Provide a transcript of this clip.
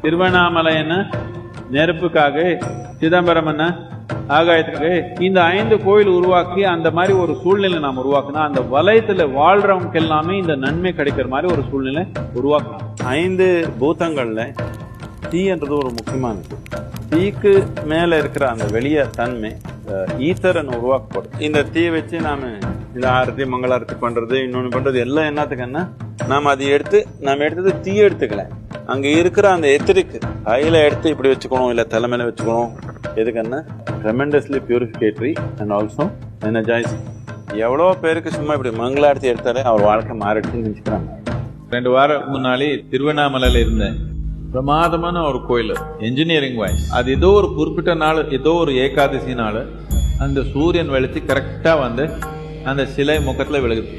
திருவண்ணாமலை என்ன நெருப்புக்காக, சிதம்பரம் என்ன ஆகாயத்துக்காக. இந்த 5 கோயில் உருவாக்கி அந்த மாதிரி ஒரு சூழ்நிலை நாம் உருவாக்கினா அந்த வலயத்துல வாழ்றவங்க எல்லாமே இந்த நன்மை கிடைக்கிற மாதிரி ஒரு சூழ்நிலை உருவாக்கலாம். 5 பூதங்கள்ல தீன்றது ஒரு முக்கியமானது. தீக்கு மேல இருக்கிற அந்த வெளிய தன்மை ஈத்தரன் உருவாக்கப்படும். இந்த தீ வச்சு நாம இந்த ஆரத்தி மங்களாரத்தி பண்றது, இன்னொன்னு பண்றது எல்லாம் என்னத்துக்குன்னா நாம அதை எடுத்தது தீ எடுத்துக்கல, அங்க இருக்கிற அந்த எத்திரிக்கு கையில எடுத்து இப்படி வச்சுக்கணும், இல்ல தலைமையில வச்சுக்கணும். எதுக்குன்னா ட்ரெமெண்டஸ்லி பியூரிஃபிகேட்டரி அண்ட் ஆல்சோ எனர்ஜைசிங். எவ்வளோ பேருக்கு சும்மா இப்படி மங்களாரத்தி எடுத்தாலே அவர் வாழ்க்கை மாறிடுச்சுன்னு நினைச்சுக்கிறாங்க. 2 வாரம் முன்னாடி திருவண்ணாமலையில இருந்தேன். பிரமாதமான ஒரு கோயில், என்ஜினியரிங் வாய்ஸ். அது ஏதோ ஒரு குறிப்பிட்ட நாள், ஏதோ ஒரு ஏகாதசி நாள் அந்த சூரியன் வெளிச்சு கரெக்டா வந்து அந்த சிலை முகத்துல விழுகுது.